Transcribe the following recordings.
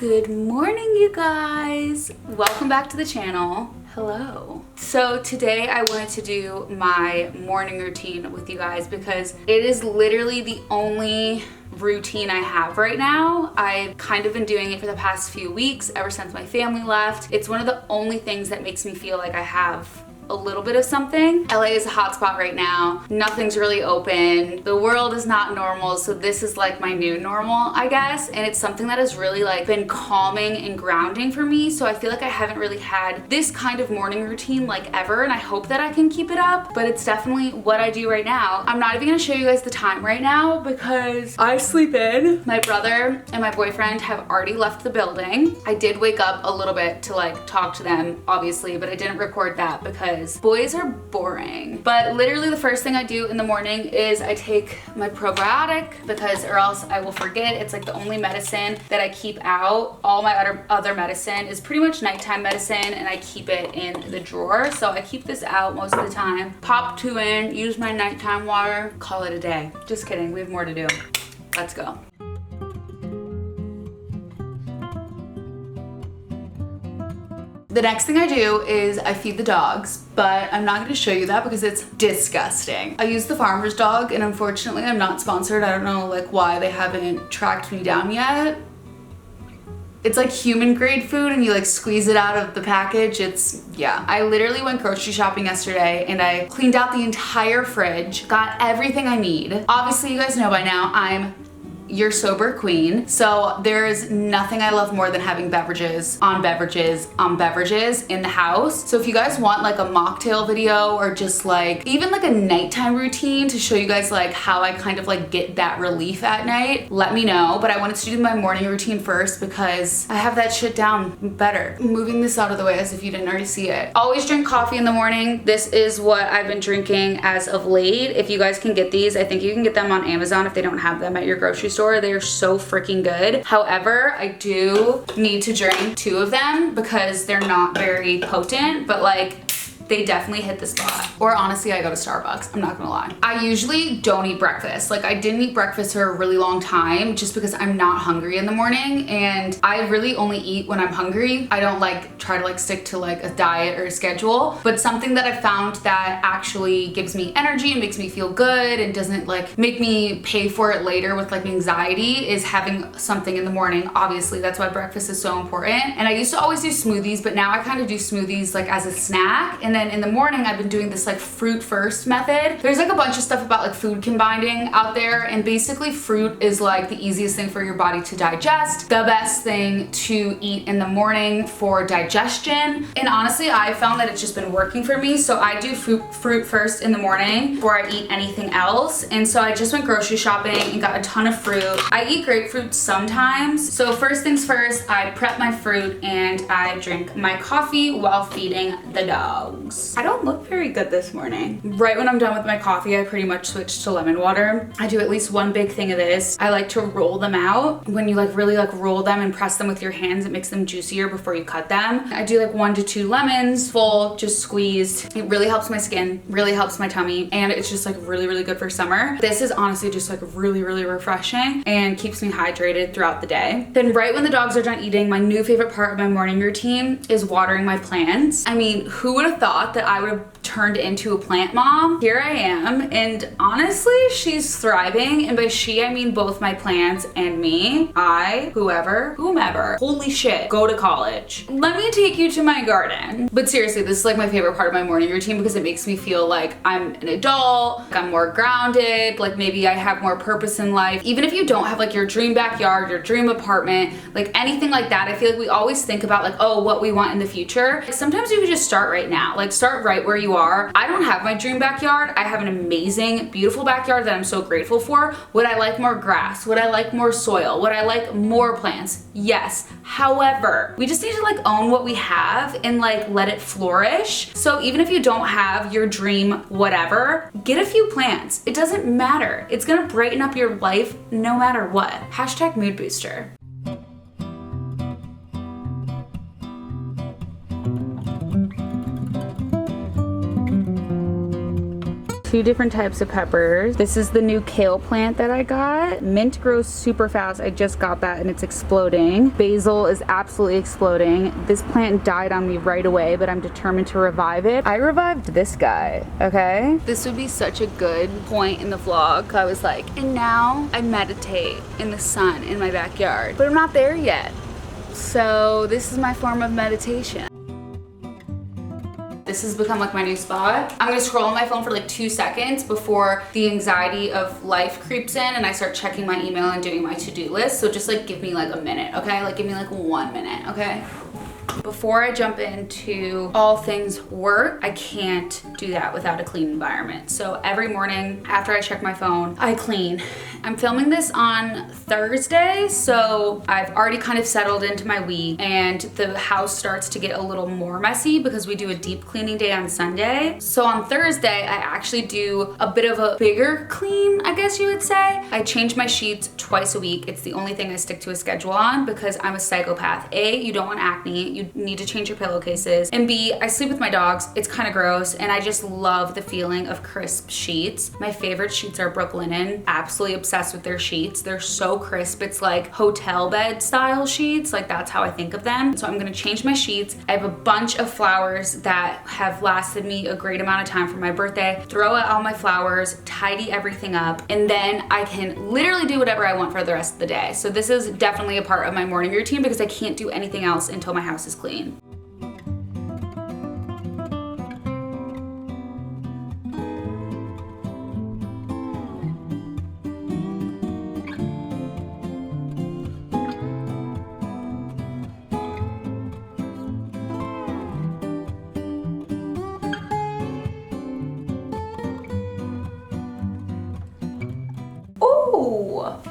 Good morning, you guys. Welcome back to the channel. Hello. So today I wanted to do my morning routine with you guys because it is literally the only routine I have right now. I've kind of been doing it for the past few weeks, ever since my family left. It's one of the only things that makes me feel like I have a little bit of something. LA is a hot spot right now. Nothing's really open. The world is not normal, so this is like my new normal, I guess. And it's something that has really like been calming and grounding for me. So I feel like I haven't really had this kind of morning routine like ever, and I hope that I can keep it up, but it's definitely what I do right now. I'm not even gonna show you guys the time right now because I sleep in. My brother and my boyfriend have already left the building. I did wake up a little bit to like talk to them, obviously, but I didn't record that because boys are boring. But literally the first thing I do in the morning is I take my probiotic because or else I will forget. It's like the only medicine that I keep out. All my other medicine is pretty much nighttime medicine and I keep it in the drawer. So I keep this out most of the time. Pop 2 in, use my nighttime water, call it a day. Just kidding, we have more to do. Let's go. The next thing I do is I feed the dogs, but I'm not gonna show you that because it's disgusting. I use the farmer's dog and unfortunately I'm not sponsored. I don't know like why they haven't tracked me down yet. It's like human grade food and you like squeeze it out of the package. Yeah. I literally went grocery shopping yesterday and I cleaned out the entire fridge, got everything I need. Obviously you guys know by now I'm your sober queen. So there is nothing I love more than having beverages on beverages on beverages in the house. So if you guys want like a mocktail video or just like even like a nighttime routine to show you guys like how I kind of like get that relief at night, let me know. But I wanted to do my morning routine first because I have that shit down better. Moving this out of the way as if you didn't already see it. Always drink coffee in the morning. This is what I've been drinking as of late. If you guys can get these, I think you can get them on Amazon if they don't have them at your grocery store. They are so freaking good. However, I do need to drink 2 of them because they're not very potent, but like they definitely hit the spot. Or honestly, I go to Starbucks, I'm not gonna lie. I usually don't eat breakfast. Like I didn't eat breakfast for a really long time just because I'm not hungry in the morning and I really only eat when I'm hungry. I don't like try to like stick to like a diet or a schedule, but something that I found that actually gives me energy and makes me feel good and doesn't like make me pay for it later with like anxiety is having something in the morning. Obviously, that's why breakfast is so important. And I used to always do smoothies, but now I kind of do smoothies like as a snack. And then in the morning, I've been doing this like fruit first method. There's like a bunch of stuff about like food combining out there. And basically fruit is like the easiest thing for your body to digest, the best thing to eat in the morning for digestion. And honestly, I found that it's just been working for me. So I do fruit first in the morning before I eat anything else. And so I just went grocery shopping and got a ton of fruit. I eat grapefruit sometimes. So first things first, I prep my fruit and I drink my coffee while feeding the dogs. I don't look very good this morning. Right when I'm done with my coffee, I pretty much switch to lemon water. I do at least 1 big thing of this. I like to roll them out. When you like really like roll them and press them with your hands, it makes them juicier before you cut them. I do like 1 to 2 lemons full, just squeezed. It really helps my skin, really helps my tummy, and it's just like really, really good for summer. This is honestly just like really, really refreshing and keeps me hydrated throughout the day. Then right when the dogs are done eating, my new favorite part of my morning routine is watering my plants. I mean, who would have thought that I would have turned into a plant mom? Here I am, and honestly, she's thriving. And by she, I mean both my plants and me. Whomever. Holy shit, go to college. Let me take you to my garden. But seriously, this is like my favorite part of my morning routine because it makes me feel like I'm an adult, like I'm more grounded, like maybe I have more purpose in life. Even if you don't have like your dream backyard, your dream apartment, like anything like that, I feel like we always think about like, oh, what we want in the future. Like, sometimes you can just start right now. Like start right where you are. I don't have my dream backyard. I have an amazing, beautiful backyard that I'm so grateful for. Would I like more grass? Would I like more soil? Would I like more plants? Yes. However, we just need to like own what we have and like let it flourish. So even if you don't have your dream whatever, get a few plants. It doesn't matter. It's gonna brighten up your life no matter what. Hashtag mood booster. 2 different types of peppers. This is the new kale plant that I got. Mint grows super fast. I just got that and it's exploding. Basil is absolutely exploding. This plant died on me right away, but I'm determined to revive it. I revived this guy, okay? This would be such a good point in the vlog. I was like, and now I meditate in the sun in my backyard, but I'm not there yet. So this is my form of meditation. This has become like my new spot. I'm gonna scroll on my phone for like 2 seconds before the anxiety of life creeps in and I start checking my email and doing my to-do list. So just like give me like a minute, okay? Like give me like 1 minute, okay? Before I jump into all things work, I can't do that without a clean environment. So every morning after I check my phone, I clean. I'm filming this on Thursday, so I've already kind of settled into my week and the house starts to get a little more messy because we do a deep cleaning day on Sunday. So on Thursday, I actually do a bit of a bigger clean, I guess you would say. I change my sheets twice a week. It's the only thing I stick to a schedule on because I'm a psychopath. A, you don't want acne. You need to change your pillowcases. And B, I sleep with my dogs. It's kind of gross and I just love the feeling of crisp sheets. My favorite sheets are Brooklinen. Absolutely obsessed with their sheets. They're so crisp. It's like hotel bed style sheets. Like that's how I think of them. So I'm gonna change my sheets. I have a bunch of flowers that have lasted me a great amount of time for my birthday. Throw out all my flowers, tidy everything up, and then I can literally do whatever I want for the rest of the day. So this is definitely a part of my morning routine because I can't do anything else until my house is clean.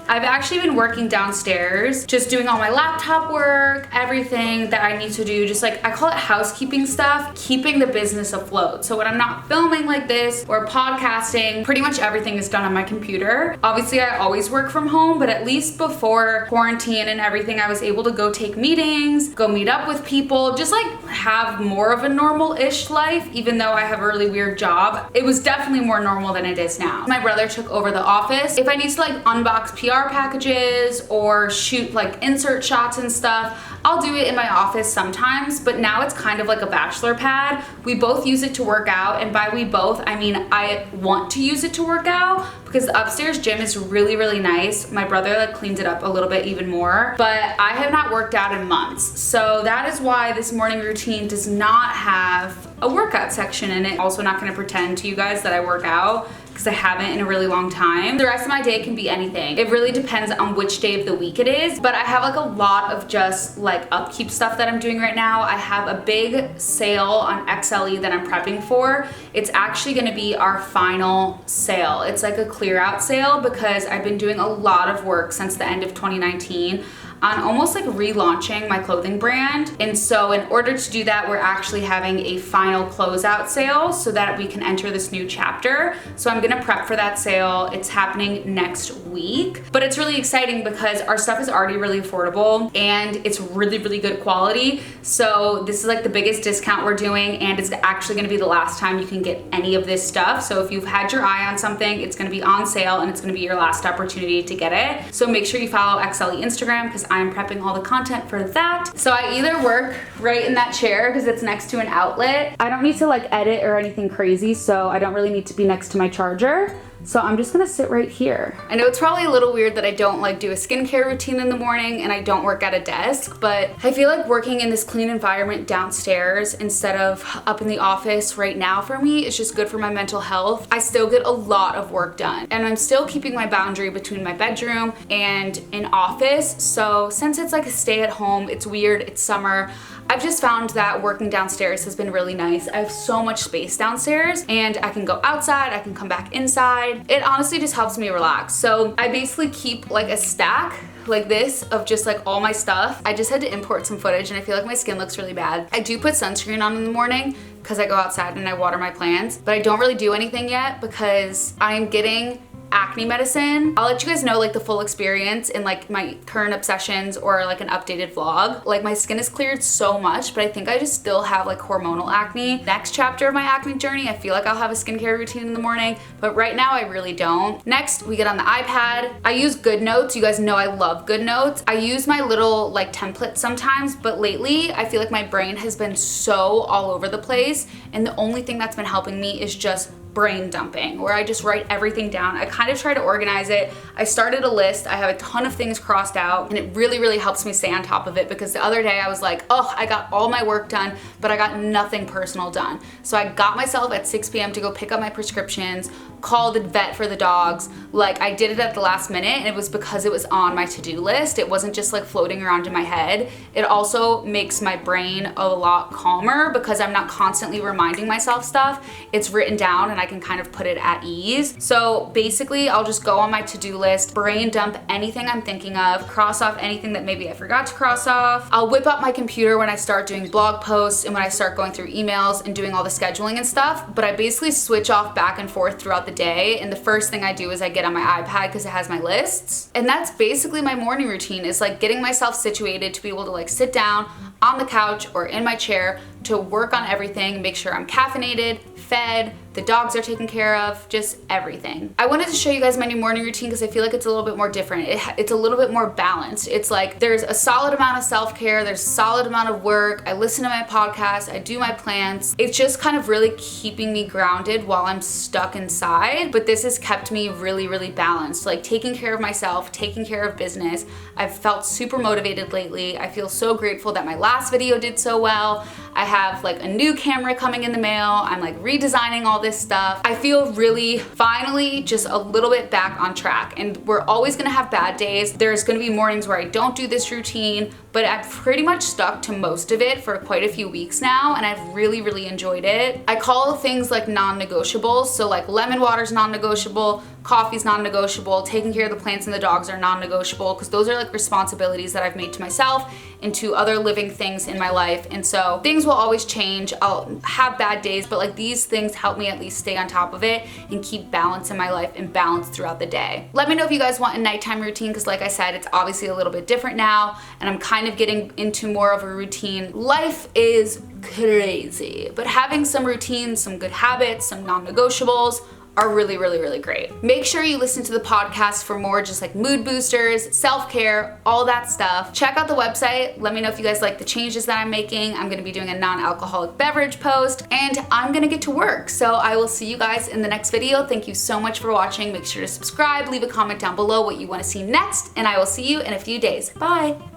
I've actually been working downstairs, just doing all my laptop work, everything that I need to do, just like, I call it housekeeping stuff, keeping the business afloat. So when I'm not filming like this or podcasting, pretty much everything is done on my computer. Obviously, I always work from home, but at least before quarantine and everything, I was able to go take meetings, go meet up with people, just like have more of a normal-ish life, even though I have a really weird job. It was definitely more normal than it is now. My brother took over the office. If I need to like unbox PR packages or shoot like insert shots and stuff, I'll do it in my office sometimes, but now it's kind of like a bachelor pad. We both use it to work out, and by we both, I mean I want to use it to work out because the upstairs gym is really, really nice. My brother like cleaned it up a little bit even more, but I have not worked out in months. So that is why this morning routine does not have a workout section in it. Also not gonna pretend to you guys that I work out because I haven't in a really long time. The rest of my day can be anything. It really depends on which day of the week it is, but I have like a lot of just like upkeep stuff that I'm doing right now. I have a big sale on XLE that I'm prepping for. It's actually gonna be our final sale. It's like a clear out sale because I've been doing a lot of work since the end of 2019 on almost like relaunching my clothing brand. And so in order to do that, we're actually having a final closeout sale so that we can enter this new chapter. So I'm gonna prep for that sale. It's happening next week, but it's really exciting because our stuff is already really affordable and it's really, really good quality. So this is like the biggest discount we're doing, and it's actually gonna be the last time you can get any of this stuff. So if you've had your eye on something, it's gonna be on sale and it's gonna be your last opportunity to get it. So make sure you follow XLE Instagram because I'm prepping all the content for that. So I either work right in that chair because it's next to an outlet. I don't need to like edit or anything crazy, so I don't really need to be next to my charger. So I'm just gonna sit right here. I know it's probably a little weird that I don't like do a skincare routine in the morning and I don't work at a desk, but I feel like working in this clean environment downstairs instead of up in the office right now for me is just good for my mental health. I still get a lot of work done and I'm still keeping my boundary between my bedroom and an office. So since it's like a stay at home, it's weird, it's summer, I've just found that working downstairs has been really nice. I have so much space downstairs and I can go outside, I can come back inside. It honestly just helps me relax. So I basically keep like a stack like this of just like all my stuff. I just had to import some footage and I feel like my skin looks really bad. I do put sunscreen on in the morning because I go outside and I water my plants, but I don't really do anything yet because I'm getting acne medicine. I'll let you guys know like the full experience in like my current obsessions or like an updated vlog. Like my skin has cleared so much, but I think I just still have like hormonal acne. Next chapter of my acne journey, I feel like I'll have a skincare routine in the morning, but right now I really don't. Next, we get on the iPad. I use GoodNotes. You guys know I love GoodNotes. I use my little like templates sometimes, but lately I feel like my brain has been so all over the place, and the only thing that's been helping me is just brain dumping, where I just write everything down. I kind of try to organize it. I started a list. I have a ton of things crossed out, and it really, really helps me stay on top of it, because the other day I was like, oh, I got all my work done, but I got nothing personal done. So I got myself at 6 p.m. to go pick up my prescriptions, call the vet for the dogs. Like I did it at the last minute, and it was because it was on my to-do list. It wasn't just like floating around in my head. It also makes my brain a lot calmer because I'm not constantly reminding myself stuff. It's written down and I can kind of put it at ease. So basically I'll just go on my to-do list, brain dump anything I'm thinking of, cross off anything that maybe I forgot to cross off. I'll whip up my computer when I start doing blog posts and when I start going through emails and doing all the scheduling and stuff, but I basically switch off back and forth throughout the day, and the first thing I do is I get on my iPad because it has my lists. And that's basically my morning routine, is like getting myself situated to be able to like sit down on the couch or in my chair to work on everything, make sure I'm caffeinated, fed, the dogs are taken care of, just everything. I wanted to show you guys my new morning routine because I feel like it's a little bit more different. It's a little bit more balanced. It's like there's a solid amount of self-care, there's a solid amount of work, I listen to my podcast, I do my plants. It's just kind of really keeping me grounded while I'm stuck inside, but this has kept me really, really balanced. Like taking care of myself, taking care of business. I've felt super motivated lately. I feel so grateful that my last video did so well. I have like a new camera coming in the mail. I'm like redesigning all this stuff. I feel really finally just a little bit back on track, and we're always gonna have bad days. There's gonna be mornings where I don't do this routine, but I've pretty much stuck to most of it for quite a few weeks now, and I've really, really enjoyed it. I call things like non-negotiables. So like lemon water's non-negotiable, coffee's non-negotiable, taking care of the plants and the dogs are non-negotiable, because those are like responsibilities that I've made to myself and to other living things in my life. And so things will always change. I'll have bad days, but like these things help me at least stay on top of it and keep balance in my life and balance throughout the day. Let me know if you guys want a nighttime routine, because like I said, it's obviously a little bit different now, and I'm kind of getting into more of a routine. Life is crazy, but having some routines, some good habits, some non-negotiables are really, really, really great. Make sure you listen to the podcast for more just like mood boosters, self-care, all that stuff. Check out the website. Let me know if you guys like the changes that I'm making. I'm gonna be doing a non-alcoholic beverage post, and I'm gonna get to work. So I will see you guys in the next video. Thank you so much for watching. Make sure to subscribe, leave a comment down below what you wanna see next, and I will see you in a few days. Bye.